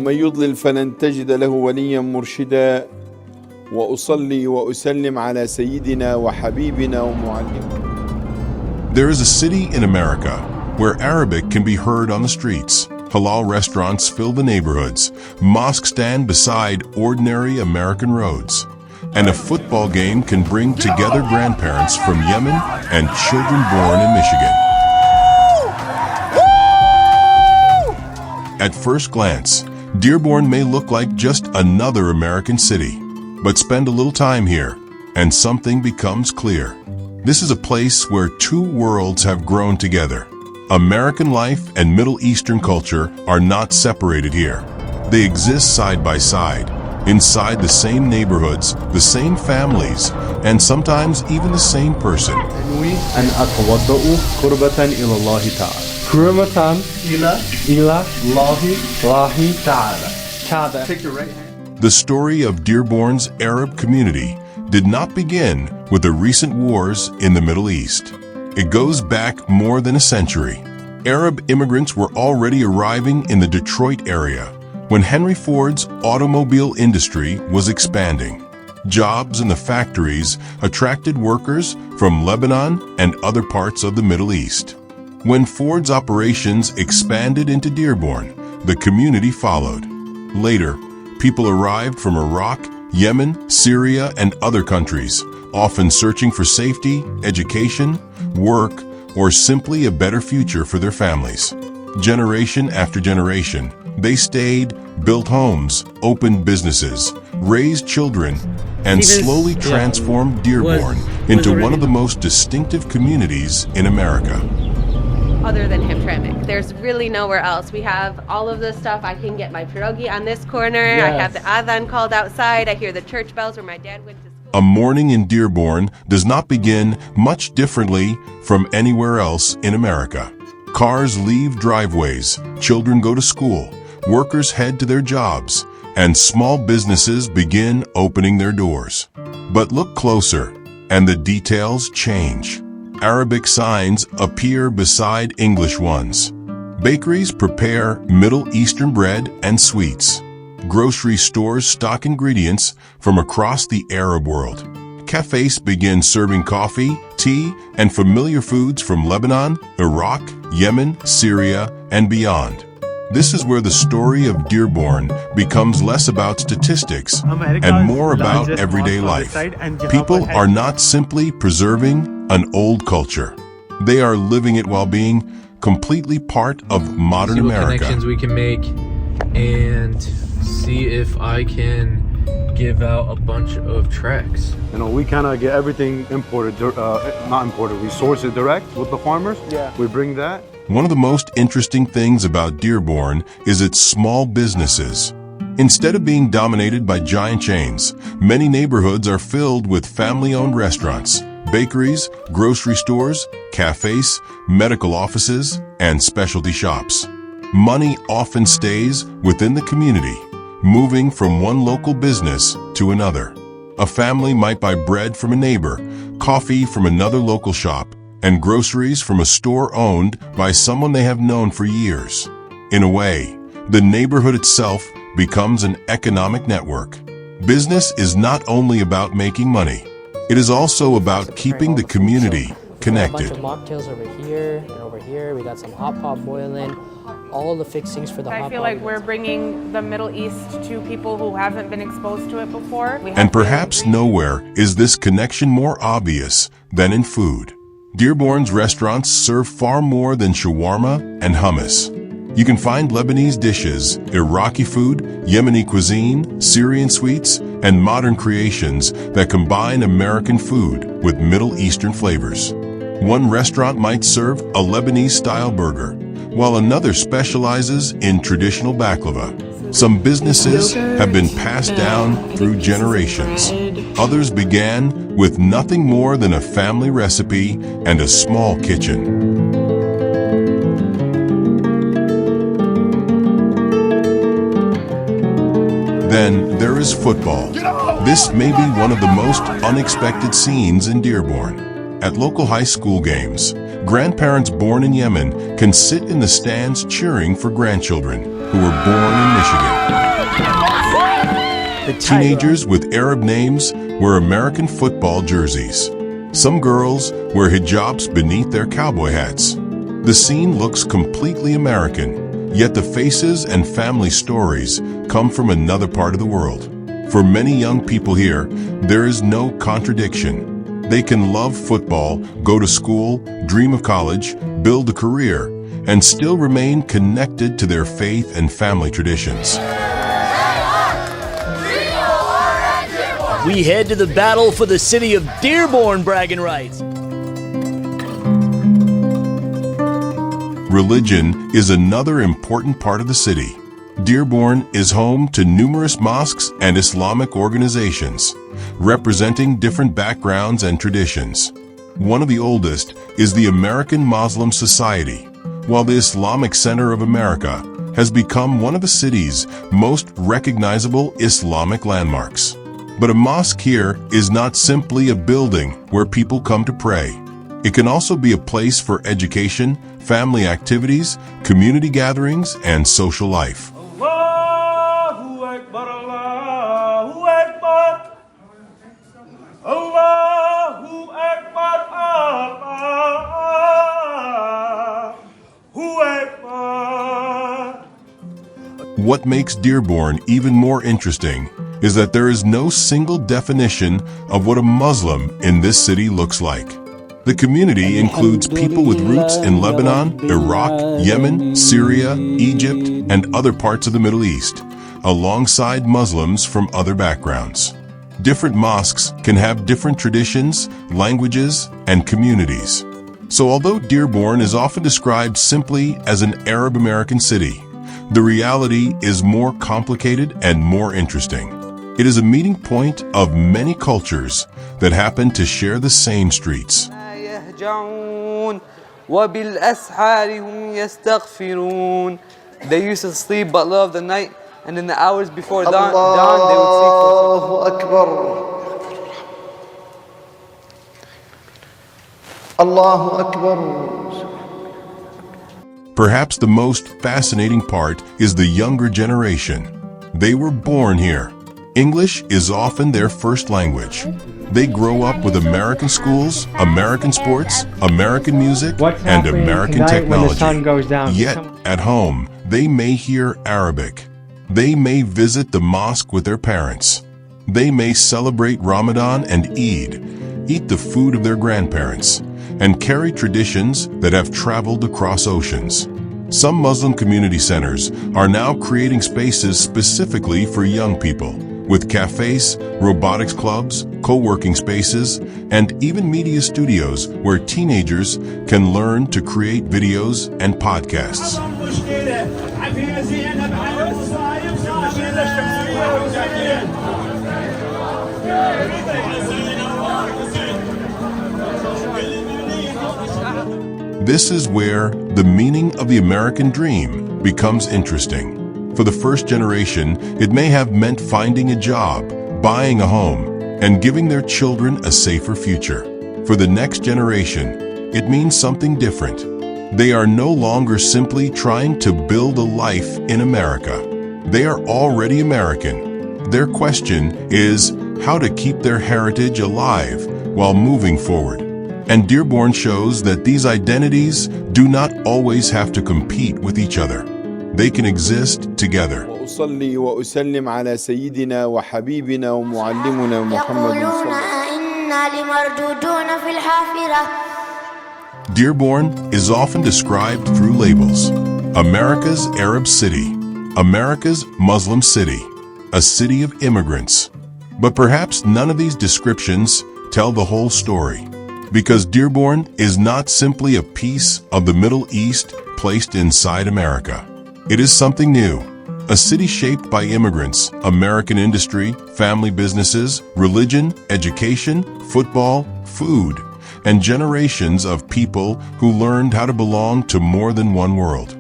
ومن يضلل فلن تجد له وليا مرشدا وأصلي وأسلم على سيدنا وحبيبنا ومعلمنا. There is a city in America where Arabic can be heard on the streets. Halal restaurants fill the neighborhoods. Mosques stand beside ordinary American roads. And a football game can bring together grandparents from Yemen and children born in Michigan. At first glance, Dearborn may look like just another American city. But spend a little time here, and something becomes clear. This is a place where two worlds have grown together. American life and Middle Eastern culture are not separated here. They exist side by side, inside the same neighborhoods, the same families, and sometimes even the same person. أن أتوضأ قربة إلى الله تعالى. قربة إلى الله تعالى. Take your right hand. The story of Dearborn's Arab community did not begin with the recent wars in the Middle East. It goes back more than a century. Arab immigrants were already arriving in the Detroit area when Henry Ford's automobile industry was expanding. Jobs in the factories attracted workers from Lebanon and other parts of the Middle East. When Ford's operations expanded into Dearborn, the community followed. Later, people arrived from Iraq, Yemen, Syria, and other countries, often searching for safety, education, work, or simply a better future for their families. Generation after generation, they stayed, built homes, opened businesses, raised children, and slowly transformed Dearborn into one of the most distinctive communities in America. Other than Hamtramck, there's really nowhere else. We have all of this stuff. I can get my pierogi on this corner. Yes. I have the adhan called outside. I hear the church bells where my dad went to school. A morning in Dearborn does not begin much differently from anywhere else in America. Cars leave driveways, children go to school, workers head to their jobs, and small businesses begin opening their doors. But look closer, and the details change. Arabic signs appear beside English ones. Bakeries prepare Middle Eastern bread and sweets. Grocery stores stock ingredients from across the Arab world. Cafes begin serving coffee, tea, and familiar foods from Lebanon, Iraq, Yemen, Syria, and beyond. This is where the story of Dearborn becomes less about statistics and more about everyday life. People are not simply preserving an old culture. They are living it while being completely part of modern America. Connections we can make and see if I can give out a bunch of tracks. You know, we kind of get everything imported, not imported, we source it direct with the farmers. Yeah. We bring that. One of the most interesting things about Dearborn is its small businesses. Instead of being dominated by giant chains, many neighborhoods are filled with family-owned restaurants, bakeries, grocery stores, cafes, medical offices, and specialty shops. Money often stays within the community, moving from one local business to another. A family might buy bread from a neighbor, coffee from another local shop, and groceries from a store owned by someone they have known for years. In a way, the neighborhood itself becomes an economic network. Business is not only about making money. It is also about keeping the community connected. A bunch of mocktails over here and over here. We got some hot pot boiling. All the fixings for the hot pot. I feel like we're bringing the Middle East to people who haven't been exposed to it before. And perhaps nowhere is this connection more obvious than in food. Dearborn's restaurants serve far more than shawarma and hummus. You can find Lebanese dishes, Iraqi food, Yemeni cuisine, Syrian sweets, and modern creations that combine American food with Middle Eastern flavors. One restaurant might serve a Lebanese-style burger, while another specializes in traditional baklava. Some businesses have been passed down through generations. Others began with nothing more than a family recipe and a small kitchen. Then there is football. This may be one of the most unexpected scenes in Dearborn. at local high school games. Grandparents born in Yemen can sit in the stands cheering for grandchildren who were born in Michigan. Teenagers with Arab names wear American football jerseys. Some girls wear hijabs beneath their cowboy hats. The scene looks completely American, yet the faces and family stories come from another part of the world. For many young people here, there is no contradiction. They can love football, go to school, dream of college, build a career, and still remain connected to their faith and family traditions. We head to the battle for the city of Dearborn bragging rights. Religion is another important part of the city. Dearborn is home to numerous mosques and Islamic organizations, representing different backgrounds and traditions. One of the oldest is the American Muslim Society, while the Islamic Center of America has become one of the city's most recognizable Islamic landmarks. But a mosque here is not simply a building where people come to pray. It can also be a place for education, family activities, community gatherings, and social life. Allahu Akbar, Allahu Akbar, Allahu Akbar, Allahu Akbar. What makes Dearborn even more interesting is that there is no single definition of what a Muslim in this city looks like. The community includes people with roots in Lebanon, Iraq, Yemen, Syria, Egypt, and other parts of the Middle East, alongside Muslims from other backgrounds. Different mosques can have different traditions, languages, and communities. So although Dearborn is often described simply as an Arab American city, the reality is more complicated and more interesting. It is a meeting point of many cultures that happen to share the same streets. They used to sleep but love the night, and in the hours before dawn they would seek for Allahu Akbar. Perhaps the most fascinating part is the younger generation. They were born here. English is often their first language. They grow up with American schools, American sports, American music, and American technology. Yet, at home, they may hear Arabic. They may visit the mosque with their parents. They may celebrate Ramadan and Eid, eat the food of their grandparents, and carry traditions that have traveled across oceans. Some Muslim community centers are now creating spaces specifically for young people, with cafes, robotics clubs, co-working spaces, and even media studios where teenagers can learn to create videos and podcasts. This is where the meaning of the American dream becomes interesting. For the first generation, it may have meant finding a job, buying a home, and giving their children a safer future. For the next generation, it means something different. They are no longer simply trying to build a life in America. They are already American. Their question is how to keep their heritage alive while moving forward. And Dearborn shows that these identities do not always have to compete with each other. They can exist together. وأصلي وأسلم على سيدنا وحبيبنا ومعلمنا محمد صلى الله عليه وسلم. Dearborn is often described through labels. America's Arab city, America's Muslim city, a city of immigrants. But perhaps none of these descriptions tell the whole story. Because Dearborn is not simply a piece of the Middle East placed inside America. It is something new, a city shaped by immigrants, American industry, family businesses, religion, education, football, food, and generations of people who learned how to belong to more than one world.